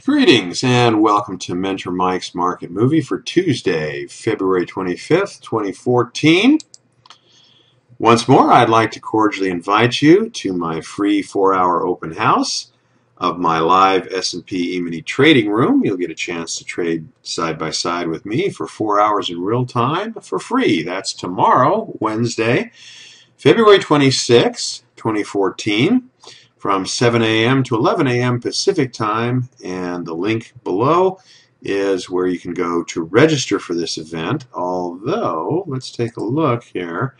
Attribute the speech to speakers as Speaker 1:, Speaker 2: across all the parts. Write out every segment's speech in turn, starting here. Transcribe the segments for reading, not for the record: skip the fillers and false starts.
Speaker 1: Greetings and welcome to Mentor Mike's Market Movie for Tuesday, February 25th, 2014. Once more, I'd like to cordially invite you to my free 4-hour open house of my live S&P E-mini trading room. You'll get a chance to trade side by side with me for 4 hours in real time for free. That's tomorrow, Wednesday, February 26th, 2014. From 7 a.m. to 11 a.m. Pacific time, and the link below is where you can go to register for this event. Although, let's take a look here.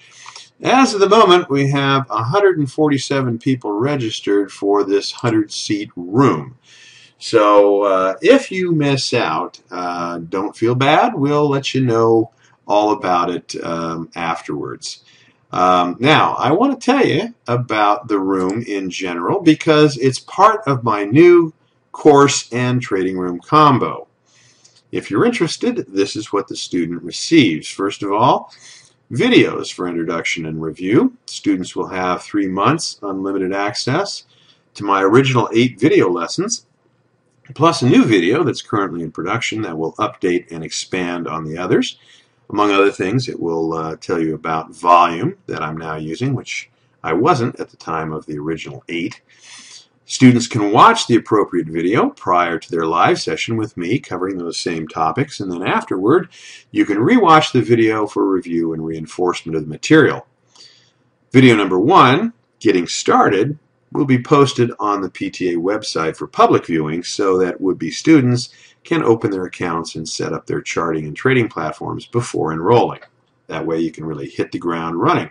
Speaker 1: As of the moment, we have 147 people registered for this 100-seat room. So if you miss out, don't feel bad. We'll let you know all about it afterwards. Now, I want to tell you about the room in general because it's part of my new course and trading room combo. If you're interested, this is what the student receives. First of all, videos for introduction and review. Students will have 3 months unlimited access to my original 8 video lessons, plus a new video that's currently in production that will update and expand on the others. Among other things, it will tell you about volume that I'm now using, which I wasn't at the time of the original 8. Students can watch the appropriate video prior to their live session with me covering those same topics, and then afterward, you can rewatch the video for review and reinforcement of the material. Video number 1, Getting Started, will be posted on the PTA website for public viewing so that would-be students can open their accounts and set up their charting and trading platforms before enrolling. That way you can really hit the ground running.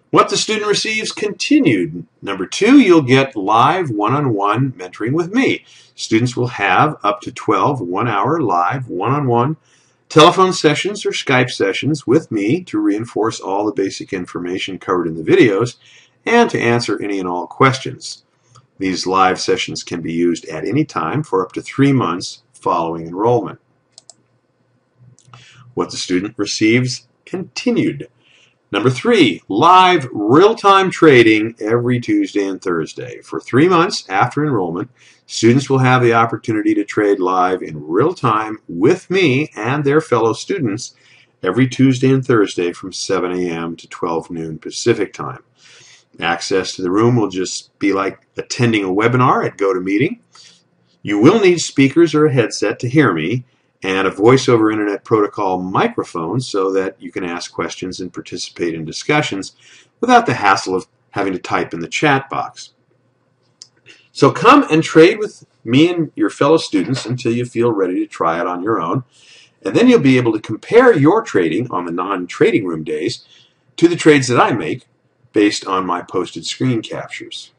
Speaker 1: What the student receives continued. Number 2, you'll get live one-on-one mentoring with me. Students will have up to 12 one-hour live one-on-one telephone sessions or Skype sessions with me to reinforce all the basic information covered in the videos and to answer any and all questions. These live sessions can be used at any time for up to 3 months following enrollment. What the student receives continued. Number 3, live real-time trading every Tuesday and Thursday. For 3 months after enrollment, students will have the opportunity to trade live in real time with me and their fellow students every Tuesday and Thursday from 7 a.m. to 12 noon Pacific time. Access to the room will just be like attending a webinar at GoToMeeting. You will need speakers or a headset to hear me and a voice over internet protocol microphone so that you can ask questions and participate in discussions without the hassle of having to type in the chat box. So come and trade with me and your fellow students until you feel ready to try it on your own, and then you'll be able to compare your trading on the non-trading room days to the trades that I make based on my posted screen captures.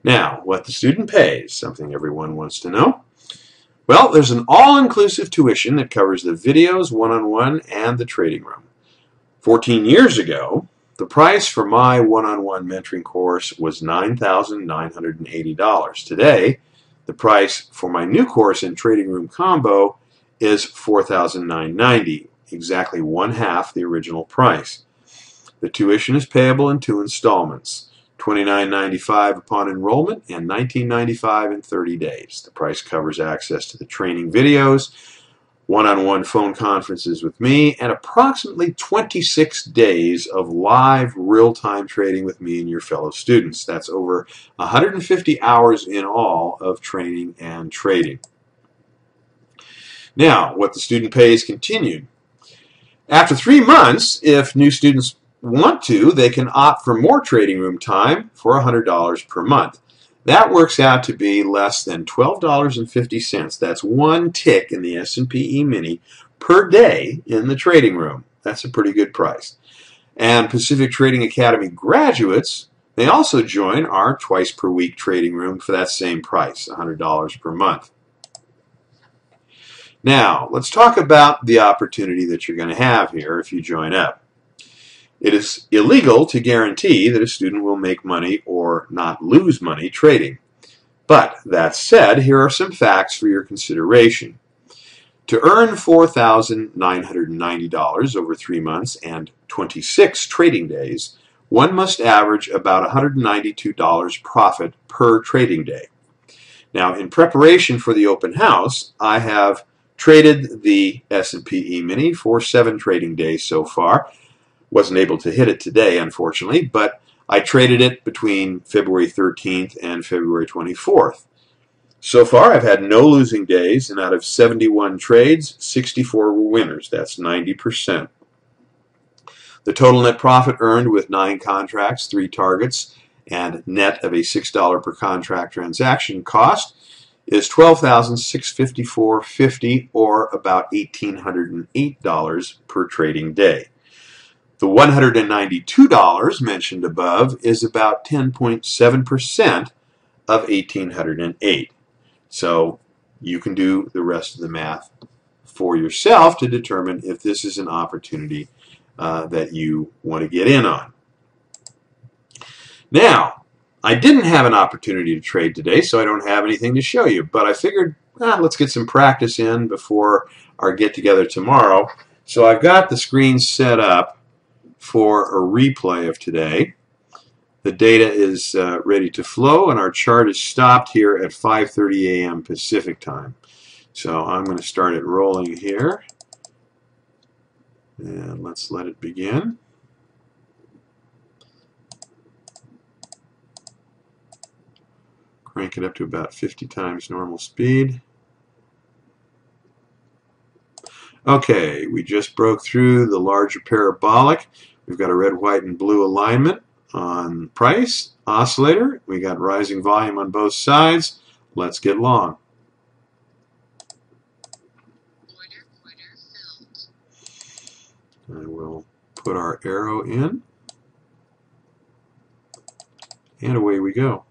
Speaker 1: Now, what the student pays, something everyone wants to know. Well, there's an all-inclusive tuition that covers the videos, one-on-one, and the trading room. 14 years ago, the price for my one-on-one mentoring course was $9,980. Today, the price for my new course and trading room combo is $4,990, exactly 1/2 the original price. The tuition is payable in 2 installments, $29.95 upon enrollment and $19.95 in 30 days. The price covers access to the training videos, one-on-one phone conferences with me, and approximately 26 days of live real-time trading with me and your fellow students. That's over 150 hours in all of training and trading. Now, what the student pays continued. After 3 months, if new students want to, they can opt for more trading room time for $100 per month. That works out to be less than $12.50. That's 1 tick in the S&P E-mini per day in the trading room. That's a pretty good price. And Pacific Trading Academy graduates, they also join our twice per week trading room for that same price, $100 per month. Now, let's talk about the opportunity that you're going to have here if you join up. It is illegal to guarantee that a student will make money or not lose money trading. But that said, here are some facts for your consideration. To earn $4,990 over 3 months and 26 trading days, one must average about $192 profit per trading day. Now, in preparation for the open house, I have traded the S&P E-mini for 7 trading days so far. Wasn't able to hit it today, unfortunately, but I traded it between February 13th and February 24th. So far, I've had no losing days, and out of 71 trades, 64 were winners. That's 90%. The total net profit earned with 9 contracts, 3 targets, and net of a $6 per contract transaction cost is $12,654.50, or about $1,808 per trading day. The $192 mentioned above is about 10.7% of $1,808. So you can do the rest of the math for yourself to determine if this is an opportunity that you want to get in on. Now, I didn't have an opportunity to trade today, so I don't have anything to show you, but I figured, let's get some practice in before our get-together tomorrow. So I've got the screen set up for a replay of today. The data is ready to flow, and our chart is stopped here at 5:30 a.m. Pacific time. So I'm going to start it rolling here, and let's let it begin. Crank it up to about 50 times normal speed. Okay, we just broke through the larger parabolic. We've got a red, white, and blue alignment on price, oscillator. We got rising volume on both sides. Let's get long. I will put our arrow in, and away we go.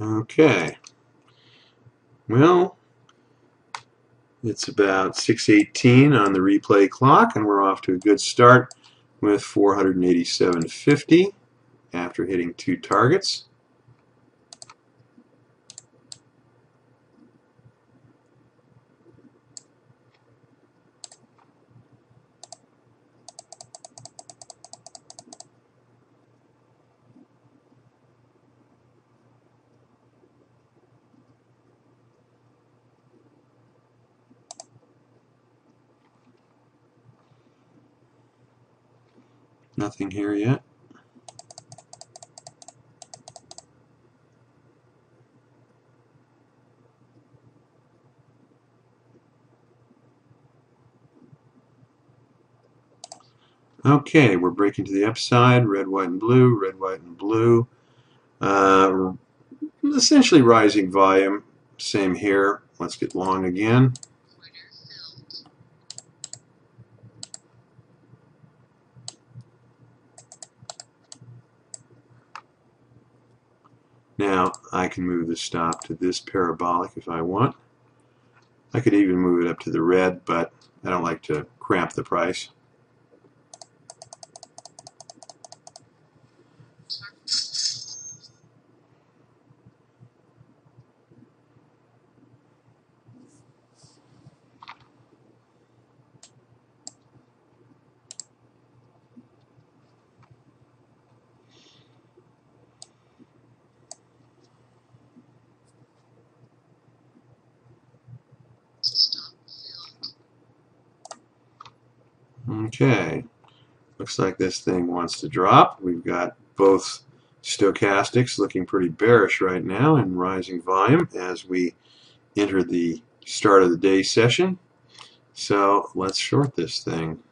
Speaker 1: Okay, well, it's about 6:18 on the replay clock, and we're off to a good start with 487.50 after hitting 2 targets. Nothing here yet. Okay, we're breaking to the upside. Red, white, and blue. Red, white, and blue. Essentially rising volume. Same here. Let's get long again. Now I can move the stop to this parabolic if I want. I could even move it up to the red, but I don't like to cramp the price. Okay, Looks like this thing wants to drop. We've got both stochastics looking pretty bearish right now and rising volume as we enter the start of the day session. So let's short this thing.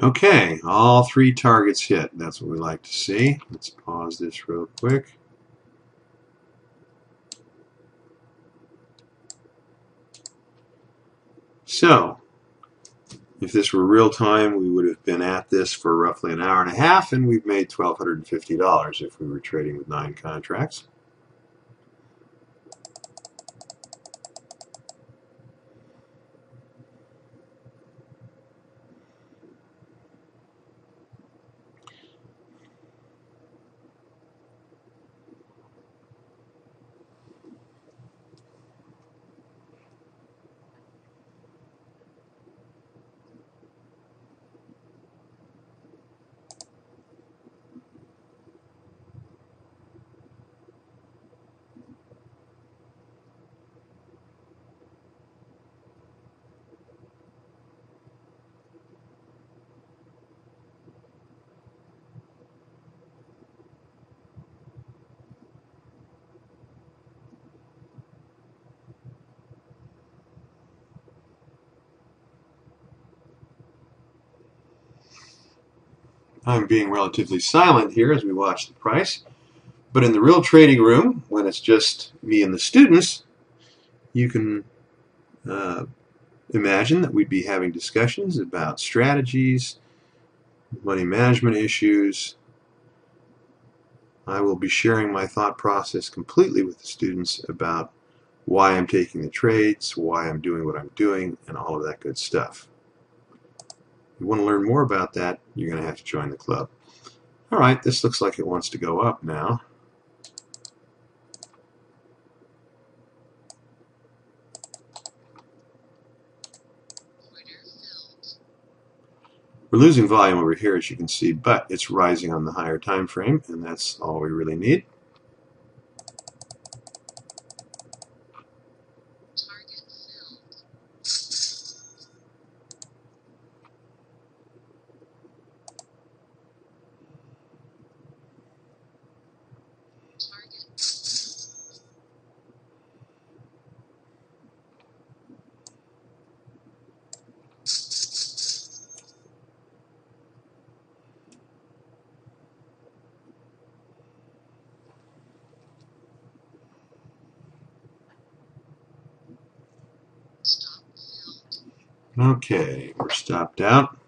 Speaker 1: Okay, all three targets hit. That's what we like to see. Let's pause this real quick. So, if this were real time, we would have been at this for roughly an hour and a half, and we've made $1,250 if we were trading with 9 contracts. I'm being relatively silent here as we watch the price. But in the real trading room, when it's just me and the students, you can imagine that we'd be having discussions about strategies, money management issues. I will be sharing my thought process completely with the students about why I'm taking the trades, why I'm doing what I'm doing, and all of that good stuff. If you want to learn more about that, you're going to have to join the club. All right, this looks like it wants to go up now. We're losing volume over here, as you can see, but it's rising on the higher time frame, and that's all we really need. Okay, we're stopped out.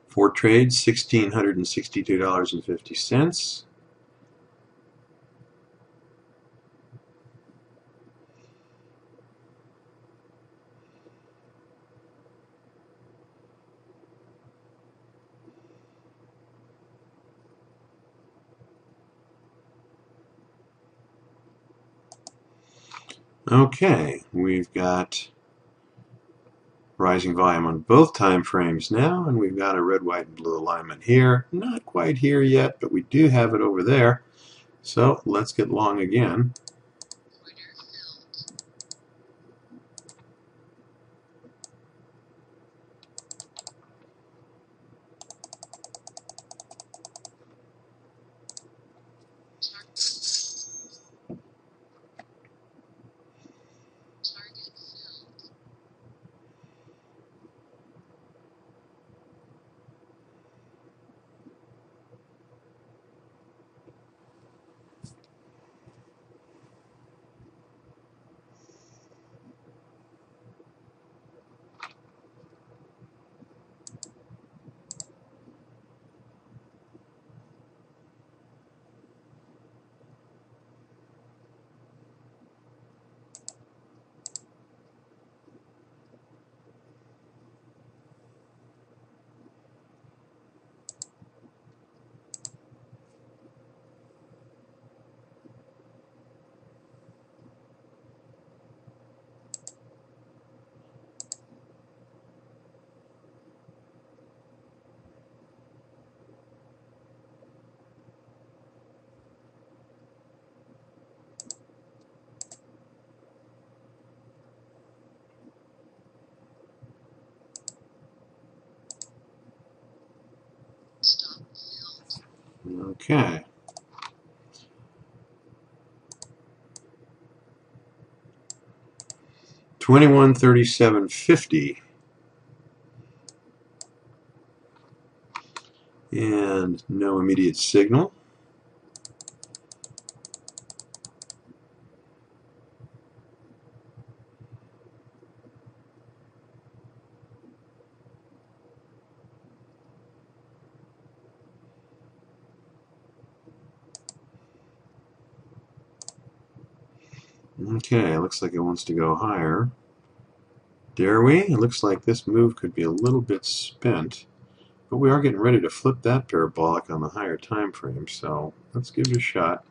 Speaker 1: 4 trades, $1,662.50. Okay, we've got rising volume on both time frames now, and we've got a red, white, and blue alignment here. Not quite here yet, but we do have it over there. So let's get long again. Okay. $21.37.50. And no immediate signal. Okay, looks like it wants to go higher. Dare we? It looks like this move could be a little bit spent, but we are getting ready to flip that parabolic on the higher time frame, so let's give it a shot.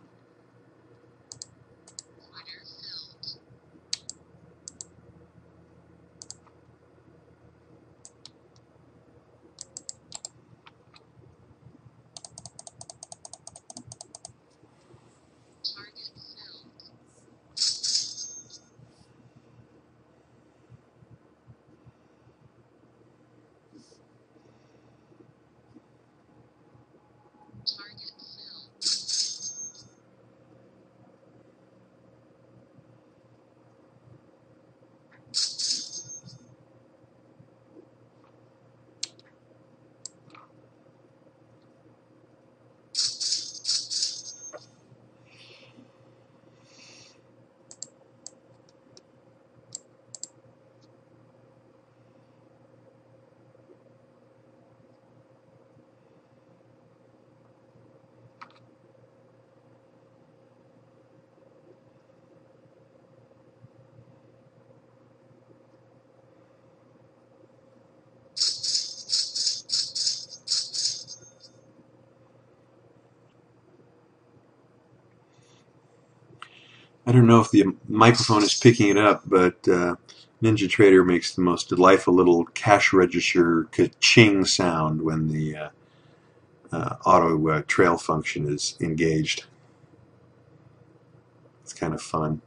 Speaker 1: I don't know if the microphone is picking it up, but NinjaTrader makes the most delightful little cash register ka-ching sound when the auto trail function is engaged. It's kind of fun.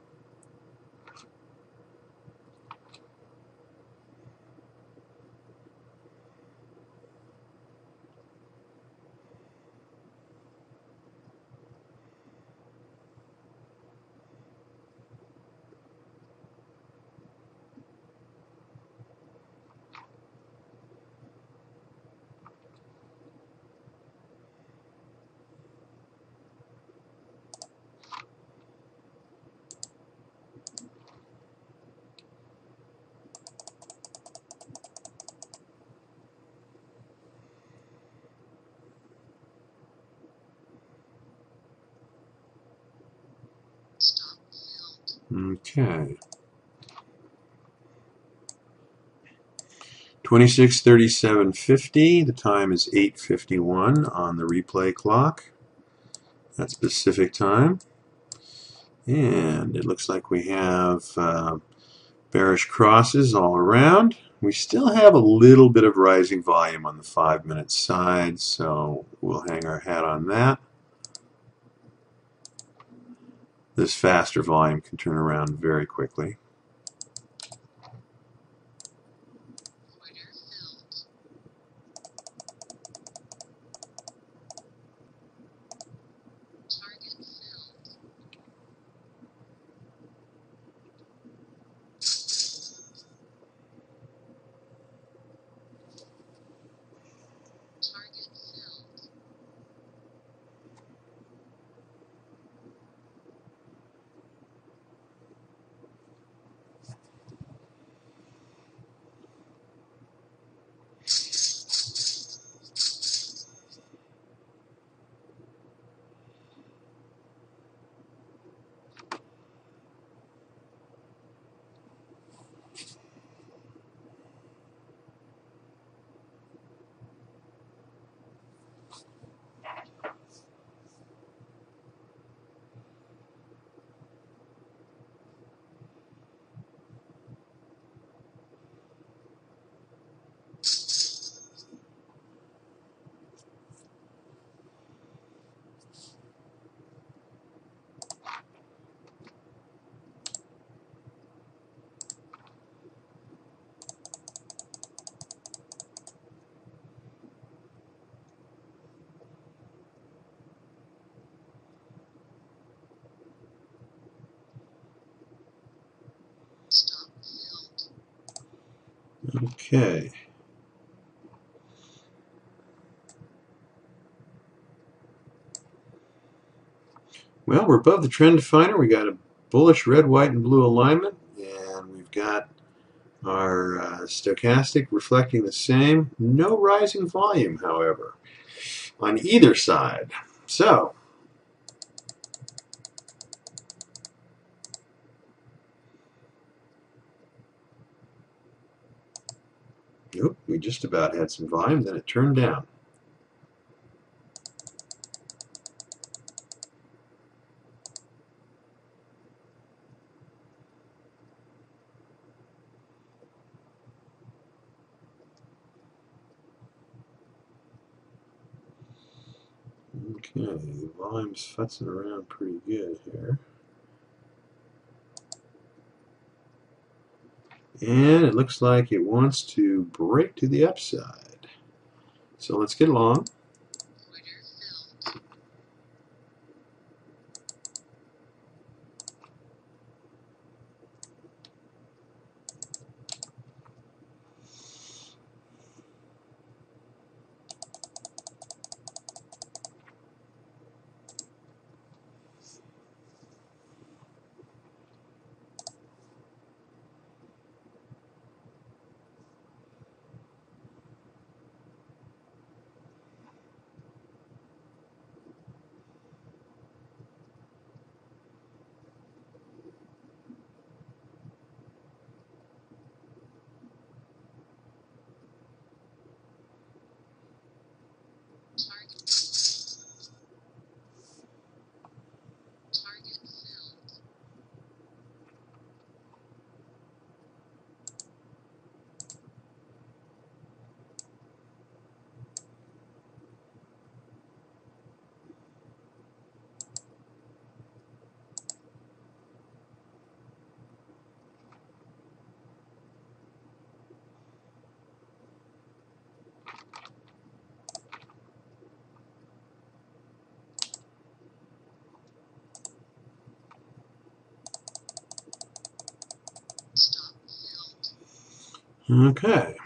Speaker 1: Okay. 26:37:50. The time is 8:51 on the replay clock. That's Pacific time. And it looks like we have bearish crosses all around. We still have a little bit of rising volume on the 5-minute side, so we'll hang our hat on that. This faster volume can turn around very quickly. Okay. Well, we're above the trend definer. We got a bullish red, white, and blue alignment, and we've got our stochastic reflecting the same. No rising volume, however, on either side. So, we just about had some volume, then it turned down. Okay, the volume's futzing around pretty good here. And it looks like it wants to break to the upside. So let's get along. Okay.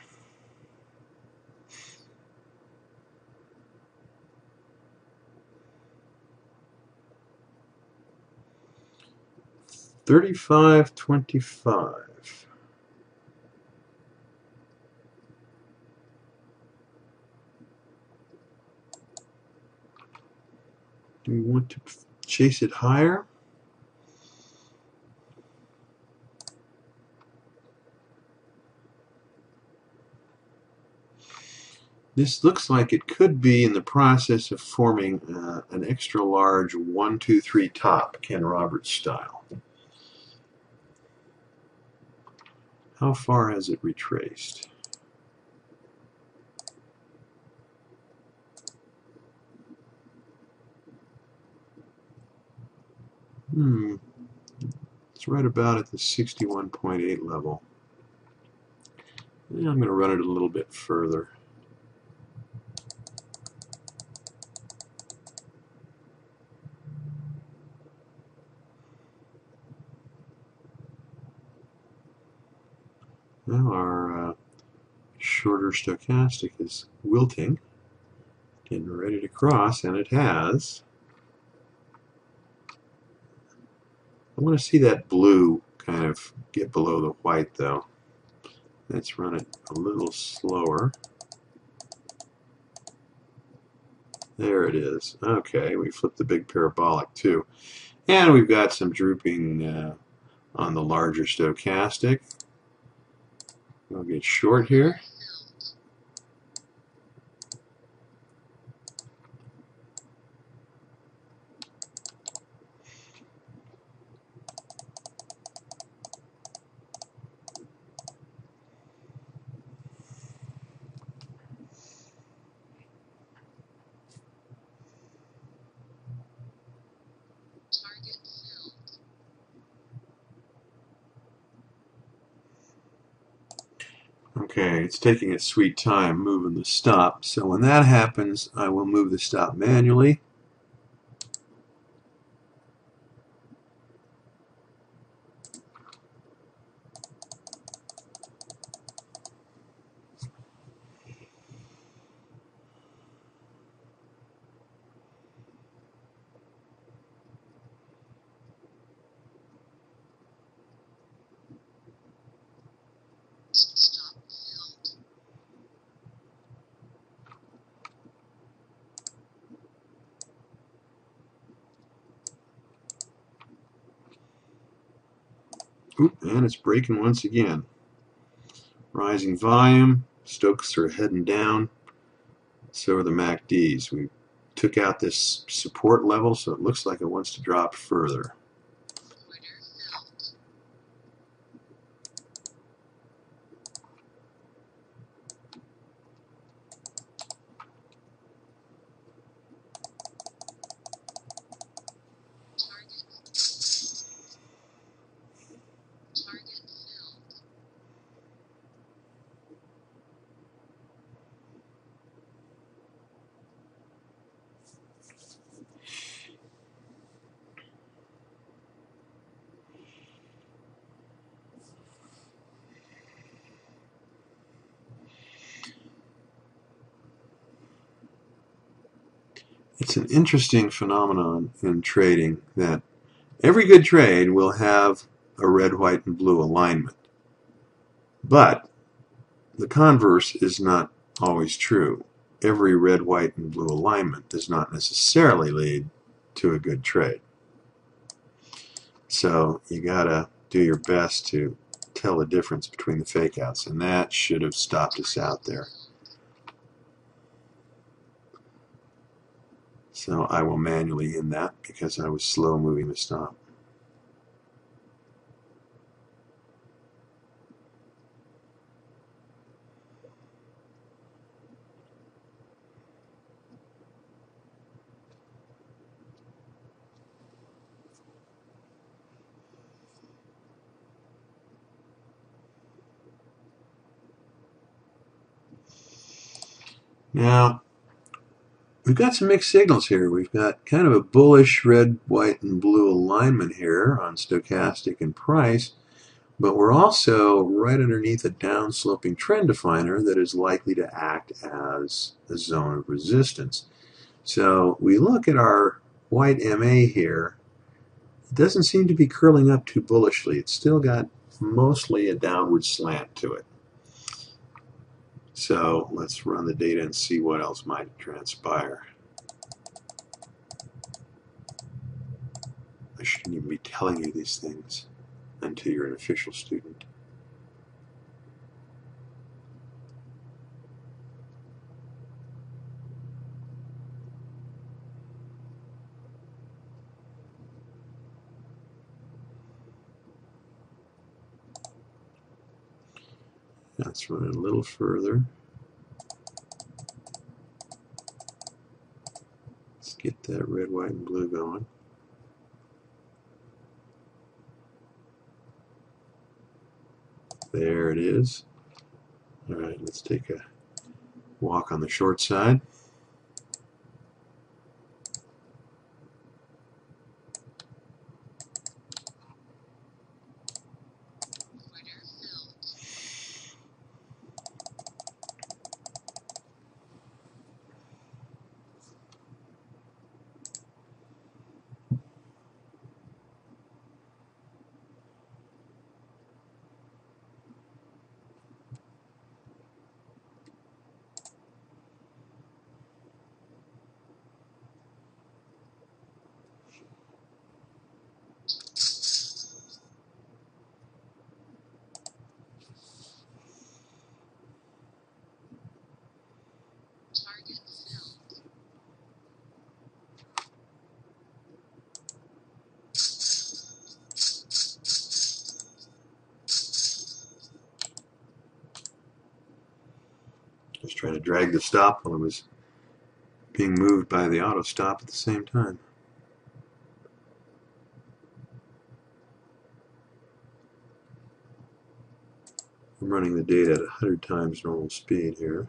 Speaker 1: $35.25. Do we want to chase it higher? This looks like it could be in the process of forming an extra large 1, 2, 3 top, Ken Roberts style. How far has it retraced? It's right about at the 61.8 level. Yeah, I'm going to run it a little bit further. Well, our shorter stochastic is wilting, getting ready to cross, and it has. I want to see that blue kind of get below the white, though. Let's run it a little slower. There it is. Okay, we flipped the big parabolic too. And we've got some drooping on the larger stochastic. We'll get short here. Okay, it's taking its sweet time moving the stop. So when that happens, I will move the stop manually. Oop, and it's breaking once again. Rising volume, Stokes are heading down, so are the MACDs. We took out this support level, so it looks like it wants to drop further. It's an interesting phenomenon in trading that every good trade will have a red, white, and blue alignment. But the converse is not always true. Every red, white, and blue alignment does not necessarily lead to a good trade. So you gotta do your best to tell the difference between the fake outs, and that should have stopped us out there. So I will manually end that because I was slow moving the stop. Now, we've got some mixed signals here. We've got kind of a bullish red, white, and blue alignment here on stochastic and price, but we're also right underneath a downsloping trend definer that is likely to act as a zone of resistance. So we look at our white MA here. It doesn't seem to be curling up too bullishly. It's still got mostly a downward slant to it. So let's run the data and see what else might transpire. I shouldn't even be telling you these things until you're an official student. Let's run it a little further. Let's get that red, white, and blue going. There it is. All right, let's take a walk on the short side. Just trying to drag the stop while it was being moved by the auto stop at the same time. I'm running the data at 100 times normal speed here.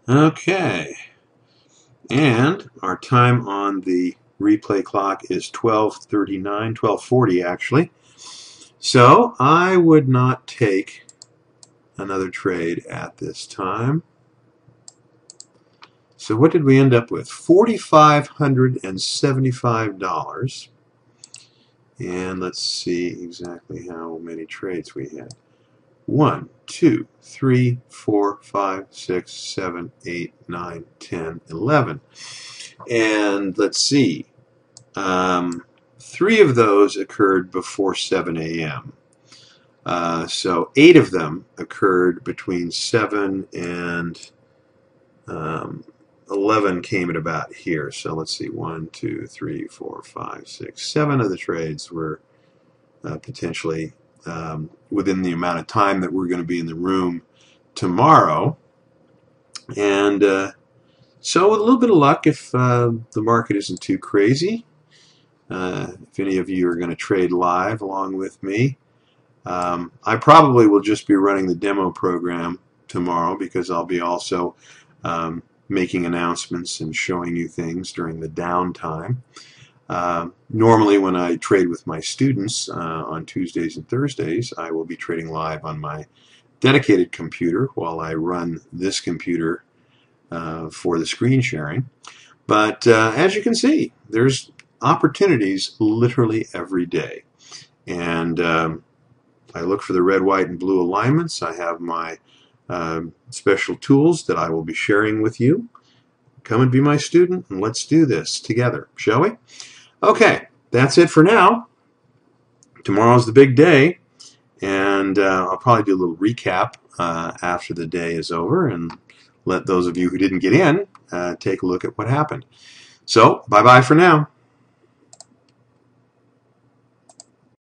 Speaker 1: Okay, and our time on the replay clock is 12:39, 12:40 actually. So I would not take another trade at this time. So what did we end up with? $4,575. And let's see exactly how many trades we had. 1, 2, 3, 4, 5, 6, 7, 8, 9, 10, 11. And let's see. 3 of those occurred before 7 a.m. So 8 of them occurred between 7 and 11 came at about here. So let's see. 1, 2, 3, 4, 5, 6, 7 of the trades were potentially within the amount of time that we're going to be in the room tomorrow. And so with a little bit of luck, if the market isn't too crazy, if any of you are going to trade live along with me, I probably will just be running the demo program tomorrow because I'll be also making announcements and showing you things during the downtime. Normally when I trade with my students on Tuesdays and Thursdays, I will be trading live on my dedicated computer while I run this computer for the screen sharing. But as you can see, there's opportunities literally every day. And I look for the red, white, and blue alignments. I have my special tools that I will be sharing with you. Come and be my student, and let's do this together, shall we? Okay, that's it for now. Tomorrow's the big day, and I'll probably do a little recap after the day is over and let those of you who didn't get in take a look at what happened. So, bye-bye for now.